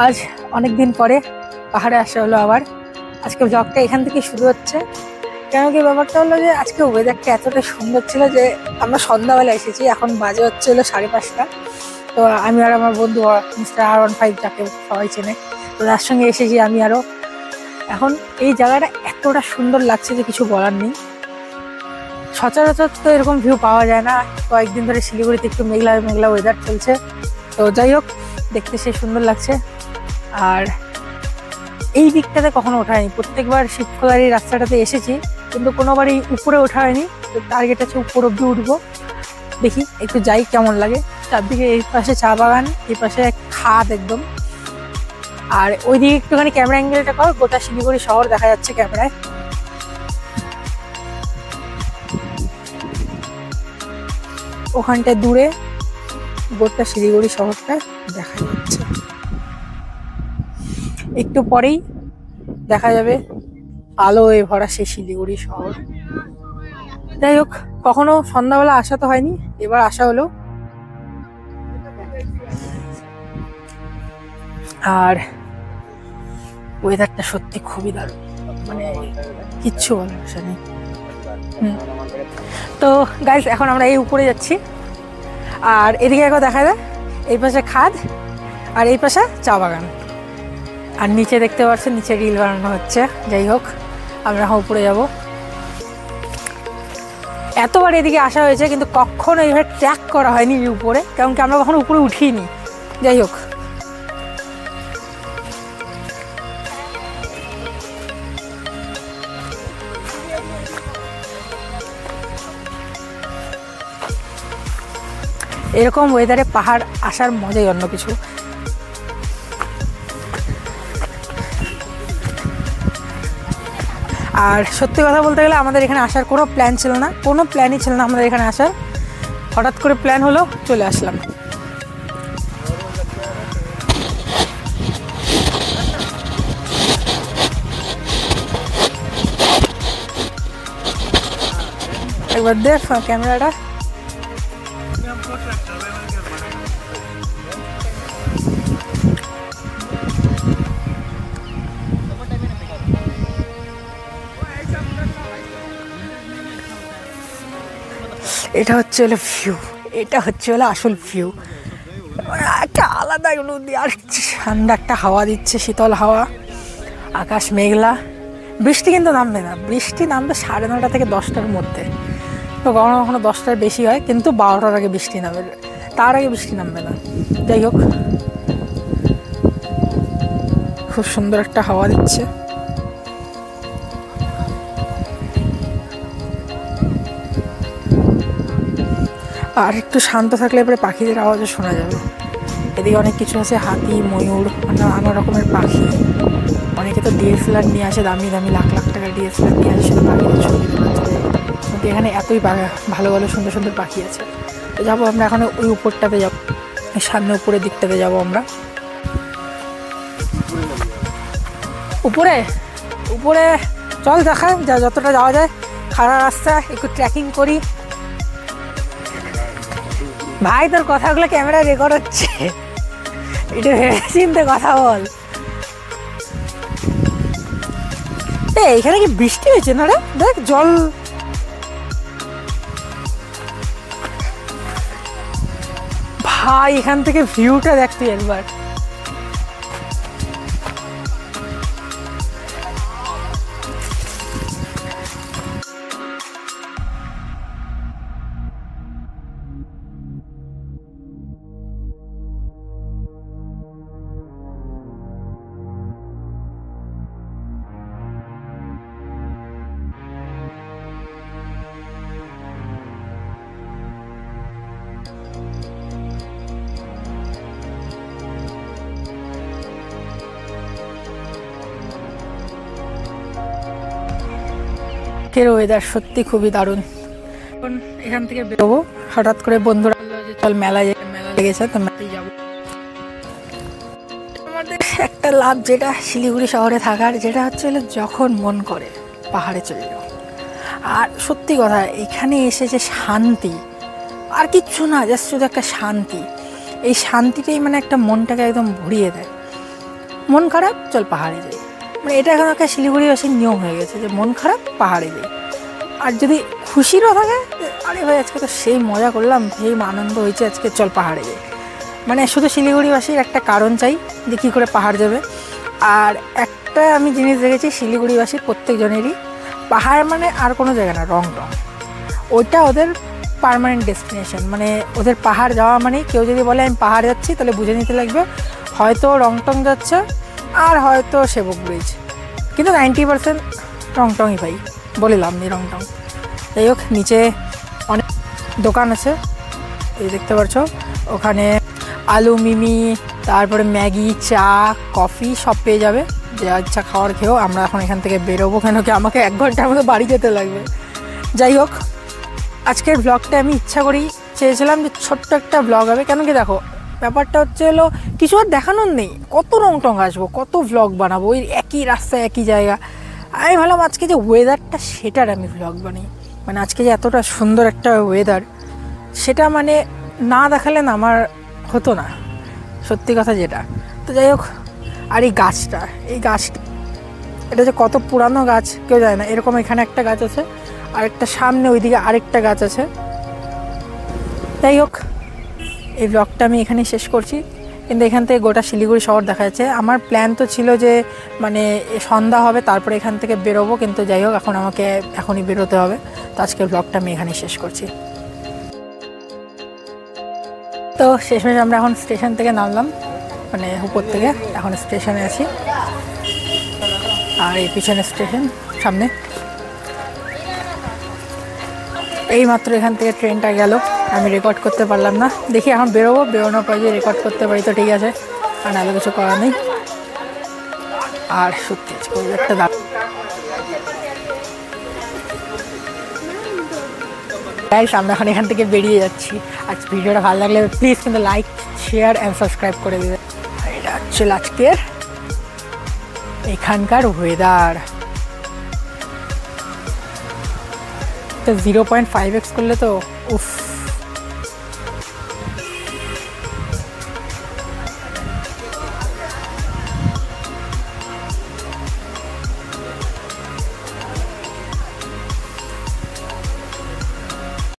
আজ অনেক দিন পরে পাহাড়ে আসা হলো আবার। আজকে ব্লগটা এখান থেকে শুরু হচ্ছে। কেন কি ব্যাপারটা হলো যে আজকে ওয়েদারটা এতটা সুন্দর ছিল যে আমরা সন্ধ্যাবেলা এসেছি, এখন বাজে হচ্ছে হলো 5:30। তো আমি আর আমার বন্ধু মিস্টার R15, যাকে সবাই চেনে, তো তার সঙ্গে এসেছি আমি আরও। এখন এই জায়গাটা এতটা সুন্দর লাগছে যে কিছু বলার নেই। সচরাচর তো এরকম ভিউ পাওয়া যায় না। কয়েকদিন ধরে শিলিগুড়িতে একটু মেঘলা মেঘলা ওয়েদার চলছে। তো যাই হোক, দেখতে সে সুন্দর লাগছে। আর এই দিকটাতে কখনো ওঠা হয়নি, প্রত্যেকবার শিবখোলার এই রাস্তাটাতে এসেছি, কিন্তু কোনোবারই উপরে ওঠা হয়নি। তো টার্গেট আছে উপর অব্দি উঠবো, দেখি একটু যাই কেমন লাগে। চারদিকে এই পাশে চা বাগান, এই পাশে খাদ একদম। আর ওইদিকে একটুখানি ক্যামেরা অ্যাঙ্গেলটা কর, গোটা শিলিগুড়ি শহর দেখা যাচ্ছে ক্যামেরায়। ওখানটায় দূরে গোটা শিলিগুড়ি শহরটা দেখা যাচ্ছে। একটু পরেই দেখা যাবে আলোয় ভরা সেই শিলিগুড়ি শহর। যাই হোক, কখনো সন্ধ্যাবেলা আসা তো হয়নি, এবার আসা হলো। আর ওয়েদারটা সত্যি খুবই দারুণ, মানে কিচ্ছু বলার ভাষা নেই। তো গাইস, এখন আমরা এই উপরে যাচ্ছি। আর এদিকে একবার দেখা যায় এই পাশে খাদ, আর এই পাশে চা বাগান। আর নিচে দেখতে পাচ্ছেন, নিচে রিল বানানো হচ্ছে। যাই হোক, আমরা এখন উপরে যাব। এতবার এদিকে আসা হয়েছে, কিন্তু কখনো এইভাবে ট্র্যাক করা হয়নি উপরে, কারণ কি আমরা কখনো উপরে উঠিনি। যাই হোক, এরকম ওয়েদারে পাহাড় আসার মজাই অন্য কিছু। আর সত্যি কথা বলতে গেলে আমাদের এখানে আসার কোনো প্ল্যান ছিল না, কোনো প্ল্যানই ছিল না আমাদের এখানে আসার। হঠাৎ করে প্ল্যান হলো, চলে আসলাম। একবার দেখ ক্যামেরাটা। এটা হচ্ছে হলো ভিউ, এটা হচ্ছে হলো আসল ভিউ। একটা আলাদা নদী, আর ঠান্ডা একটা হাওয়া দিচ্ছে, শীতল হাওয়া। আকাশ মেঘলা, বৃষ্টি কিন্তু নামবে না। বৃষ্টি নামবে 9:30 থেকে 10টার মধ্যে। তো কখনো কখনো 10টার বেশি হয়, কিন্তু 12টার আগে বৃষ্টি নামবে, তার আগে বৃষ্টি নামবে না। যাই হোক, খুব সুন্দর একটা হাওয়া দিচ্ছে। আর একটু শান্ত থাকলে এবারে পাখিদের আওয়াজও শোনা যাবে। এদিকে অনেক কিছু আছে, হাতি, ময়ূর, নানা রকমের পাখি। অনেকে তো DSLR নিয়ে আসে, দামি দামি লাখ লাখ টাকার DSLR নিয়ে আসে, শুধু পাখিদের ছবি তোলার। কিন্তু এখানে এতই ভালো ভালো সুন্দর সুন্দর পাখি আছে। তো যাবো আমরা এখন ওই উপরটাতে যাবো, সামনে উপরের দিকটাতে যাবো আমরা। উপরে উপরে চল, দেখা যতটা যাওয়া যায়। খাড়া রাস্তা, একটু ট্রেকিং করি। ভাই, তোর কথাগুলো ক্যামেরা রেকর্ড হচ্ছে, একটু ভেবে চিন্তে কথা বল। এখানে কি বৃষ্টি হয়েছে না রে? দেখ জল। ভাই, এখান থেকে ভিউটা দেখ তুই একবার। ওয়েদার সত্যি খুবই দারুণ। এখন এখান থেকে বেরোবো, হঠাৎ করে বন্ধুরা বললো যে চল মেলা লেগেছে, তো মেলায় যাবো। আমাদের একটা লাভ যেটা শিলিগুড়ি শহরে থাকার, যেটা হচ্ছে যখন মন করে পাহাড়ে চলে যাও। আর সত্যি কথা, এখানে এসে যে শান্তি, আর কিচ্ছু না, জাস্ট শুধু একটা শান্তি। এই শান্তিটাই মানে একটা মনটাকে একদম ভরিয়ে দেয়। মন খারাপ চল পাহাড়ে যাই, মানে এটা এখন একটা শিলিগুড়িবাসীর নিয়ম হয়ে গেছে যে মন খারাপ পাহাড়ে যাই। আর যদি খুশিরও থাকে, আরে ভাই আজকে তো সেই মজা করলাম, সেই আনন্দ হয়েছে, আজকে চল পাহাড়ে যাই। মানে শুধু শিলিগুড়িবাসীর একটা কারণ চাই যে কী করে পাহাড় যাবে। আর একটা আমি জিনিস দেখেছি, শিলিগুড়িবাসীর প্রত্যেকজনেরই পাহাড় মানে আর কোনো জায়গা না, রংটং। ওইটা ওদের পার্মানেন্ট ডেস্টিনেশন। মানে ওদের পাহাড় যাওয়া মানে, কেউ যদি বলে আমি পাহাড় যাচ্ছি, তাহলে বুঝে নিতে লাগবে হয়তো রংটং যাচ্ছে আর হয়তো সেবক ব্রিজ, কিন্তু 90% রংটংই ভাই, বলিলাম নি রংটং। যাই হোক, নিচে অনেক দোকান আছে, এই দেখতে পাচ্ছ, ওখানে আলু মিমি, তারপরে ম্যাগি, চা, কফি সব পেয়ে যাবে, যা ইচ্ছা খাওয়ার খেয়েও। আমরা এখন এখান থেকে বেরোবো, কেন কি আমাকে 1 ঘন্টার মতো বাড়ি যেতে লাগবে। যাই হোক, আজকের ব্লগটা আমি ইচ্ছা করেই চেয়েছিলাম যে ছোট্ট একটা ব্লগ হবে, কেন কি দেখো ব্যাপারটা হচ্ছে হলো কিছু আর দেখানোর নেই, কত রংটং আসবো, কত ব্লগ বানাবো ওই একই রাস্তায় একই জায়গা। আমি ভাবলাম আজকে যে ওয়েদারটা সেটার আমি ব্লগ বানাই। মানে আজকে যে এতটা সুন্দর একটা ওয়েদার, সেটা মানে না দেখালে না আমার হতো না, সত্যি কথা যেটা। তো যাই হোক, আর এই গাছটা, এটা যে কত পুরানো গাছ কেউ জানে না। এরকম এখানে একটা গাছ আছে, আরেকটা সামনে ওইদিকে আরেকটা গাছ আছে। যাই হোক, এই ব্লগটা আমি এখানেই শেষ করছি, কিন্তু এখান থেকে গোটা শিলিগুড়ি শহর দেখা যাচ্ছে। আমার প্ল্যান তো ছিল যে মানে সন্ধ্যা হবে তারপরে এখান থেকে বেরোবো, কিন্তু যাই হোক এখন আমাকে এখনই বেরোতে হবে। তো আজকের ব্লগটা আমি এখানেই শেষ করছি। তো শেষমেশ আমরা এখন স্টেশন থেকে নামলাম, মানে উপর থেকে, এখন স্টেশনে আছি। আর এই পিছনে স্টেশন, সামনে এই মাত্র এখান থেকে ট্রেনটা গেল, আমি রেকর্ড করতে পারলাম না। দেখি এখন বেরোবো, বেরোনোর পর যে রেকর্ড করতে পারি তো ঠিক আছে, আর নাহলে কিছু করার নেই। আর সত্যি একটা গাইস, আমরা এখন এখান থেকে বেরিয়ে যাচ্ছি। আজ ভিডিওটা ভালো লাগলে প্লিজ কিন্তু লাইক, শেয়ার অ্যান্ড সাবস্ক্রাইব করে দেবে। এটা হচ্ছে আজকের এখানকার ওয়েদার। তো 0.5x করলে তো উফ।